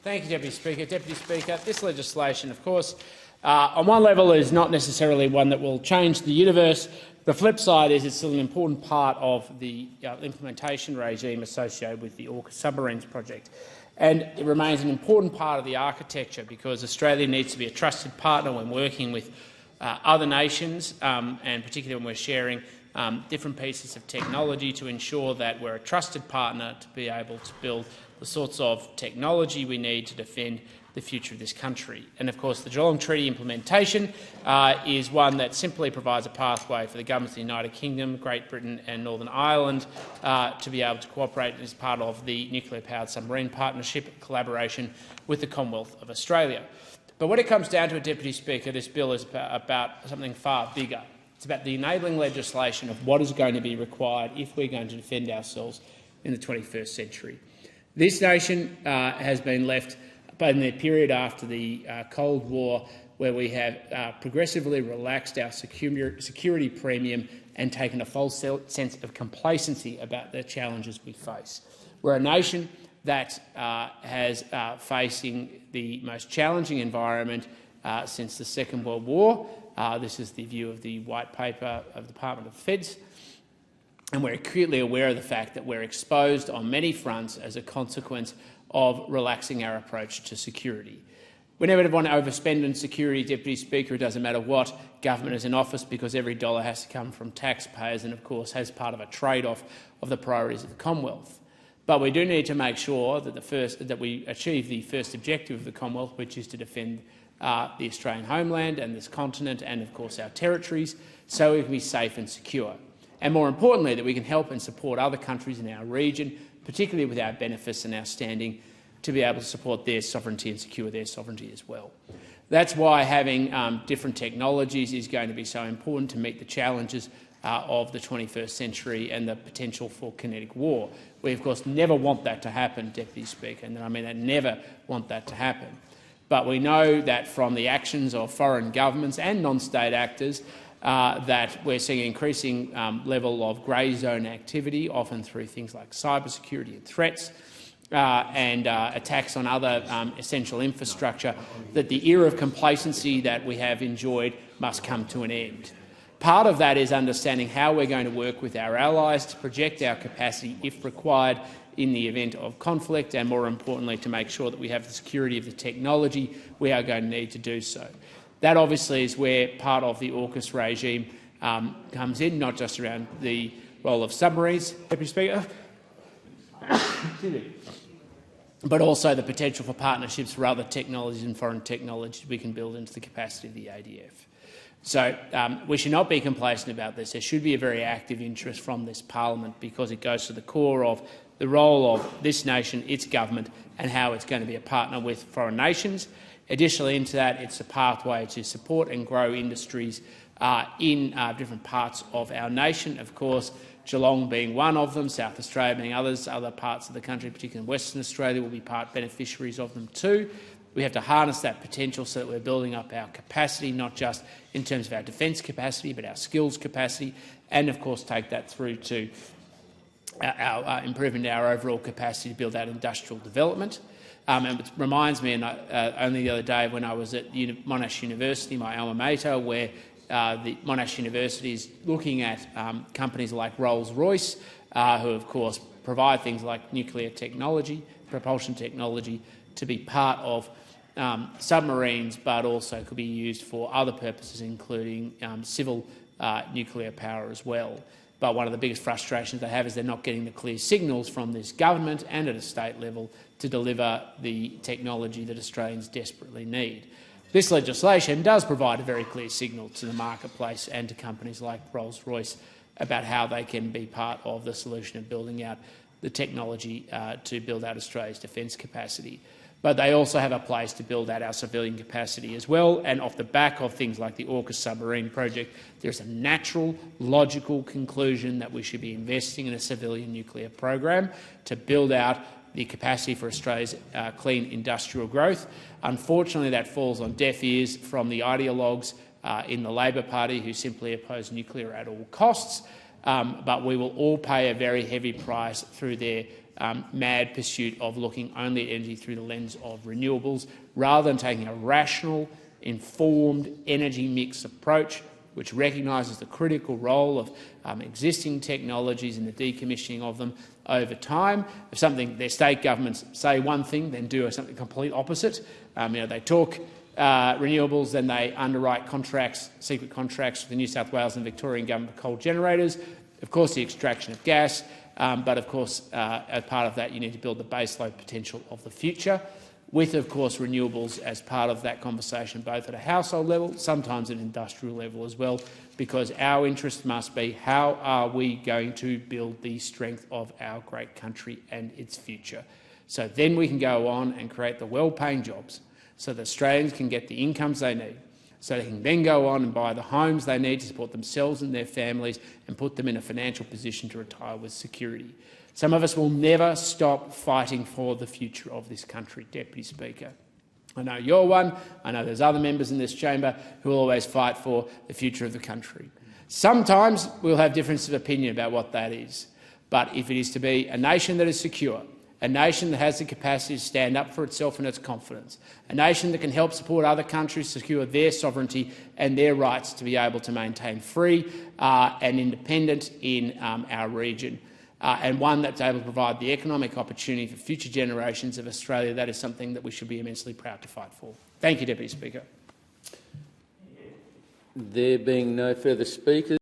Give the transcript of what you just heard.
Thank you, Deputy Speaker. Deputy Speaker, this legislation, of course, on one level is not necessarily one that will change the universe. The flip side is it's still an important part of the implementation regime associated with the Orca submarines project. And it remains an important part of the architecture because Australia needs to be a trusted partner when working with other nations, and particularly when we're sharing different pieces of technology, to ensure that we're a trusted partner to be able to build the sorts of technology we need to defend the future of this country. And of course, the Geelong Treaty implementation is one that simply provides a pathway for the governments of the United Kingdom, Great Britain and Northern Ireland to be able to cooperate as part of the nuclear-powered submarine partnership collaboration with the Commonwealth of Australia. But when it comes down to it, Deputy Speaker, this bill is about something far bigger. It's about the enabling legislation of what is going to be required if we're going to defend ourselves in the 21st century. This nation has been left in the period after the Cold War, where we have progressively relaxed our security premium and taken a false sense of complacency about the challenges we face. We're a nation that has facing the most challenging environment since the Second World War. This is the view of the White Paper of the Department of Defence. And we're acutely aware of the fact that we're exposed on many fronts as a consequence of relaxing our approach to security. We never want to overspend on security, Deputy Speaker. It doesn't matter what government is in office, because every dollar has to come from taxpayers and, of course, has part of a trade-off of the priorities of the Commonwealth. But we do need to make sure that we achieve the first objective of the Commonwealth, which is to defend the Australian homeland and this continent and, of course, our territories, so we can be safe and secure. And more importantly, that we can help and support other countries in our region, particularly with our benefits and our standing, to be able to support their sovereignty and secure their sovereignty as well. That's why having different technologies is going to be so important to meet the challenges of the 21st century and the potential for kinetic war. We, of course, never want that to happen, Deputy Speaker, and I mean I never want that to happen. But we know that from the actions of foreign governments and non-state actors that we're seeing an increasing level of grey zone activity, often through things like cybersecurity and threats and attacks on other essential infrastructure, that the era of complacency that we have enjoyed must come to an end. Part of that is understanding how we're going to work with our allies to project our capacity, if required, in the event of conflict, and more importantly, to make sure that we have the security of the technology we are going to need to do so. That obviously is where part of the AUKUS regime comes in, not just around the role of submarines, Deputy Speaker, but also the potential for partnerships for other technologies and foreign technologies we can build into the capacity of the ADF. So we should not be complacent about this. There should be a very active interest from this parliament, because it goes to the core of the role of this nation, its government, and how it's going to be a partner with foreign nations. Additionally into that, it's a pathway to support and grow industries in different parts of our nation. Of course, Geelong being one of them, South Australia being others, other parts of the country, particularly in Western Australia, will be part beneficiaries of them too. We have to harness that potential so that we're building up our capacity, not just in terms of our defence capacity, but our skills capacity, and of course take that through to our improvement in our overall capacity to build out industrial development. And it reminds me, only the other day when I was at Monash University, my alma mater, where the Monash University is looking at companies like Rolls-Royce, who of course provide things like nuclear technology, propulsion technology, to be part of submarines, but also could be used for other purposes, including civil nuclear power as well. But one of the biggest frustrations they have is they're not getting the clear signals from this government and at a state level to deliver the technology that Australians desperately need. This legislation does provide a very clear signal to the marketplace and to companies like Rolls-Royce about how they can be part of the solution of building out the technology to build out Australia's defence capacity. But they also have a place to build out our civilian capacity as well, and off the back of things like the Orca submarine project, there's a natural, logical conclusion that we should be investing in a civilian nuclear program to build out the capacity for Australia's clean industrial growth. Unfortunately, that falls on deaf ears from the ideologues in the Labor Party who simply oppose nuclear at all costs, but we will all pay a very heavy price through their mad pursuit of looking only at energy through the lens of renewables, rather than taking a rational, informed energy mix approach which recognises the critical role of existing technologies and the decommissioning of them over time. If their state governments say one thing, then do something complete opposite. They talk renewables, then they underwrite contracts, secret contracts for the New South Wales and Victorian government coal generators. Of course, the extraction of gas, but of course, as part of that, you need to build the baseload potential of the future, with, of course, renewables as part of that conversation, both at a household level, sometimes at an industrial level as well, because our interest must be how are we going to build the strength of our great country and its future. So then we can go on and create the well-paying jobs so that Australians can get the incomes they need, so they can then go on and buy the homes they need to support themselves and their families and put them in a financial position to retire with security. Some of us will never stop fighting for the future of this country, Deputy Speaker. I know you're one. I know there's other members in this chamber who will always fight for the future of the country. Sometimes we'll have differences of opinion about what that is, but if it is to be a nation that is secure, a nation that has the capacity to stand up for itself and its confidence, a nation that can help support other countries secure their sovereignty and their rights to be able to maintain free and independent in our region, and one that's able to provide the economic opportunity for future generations of Australia, that is something that we should be immensely proud to fight for. Thank you, Deputy Speaker. There being no further speakers.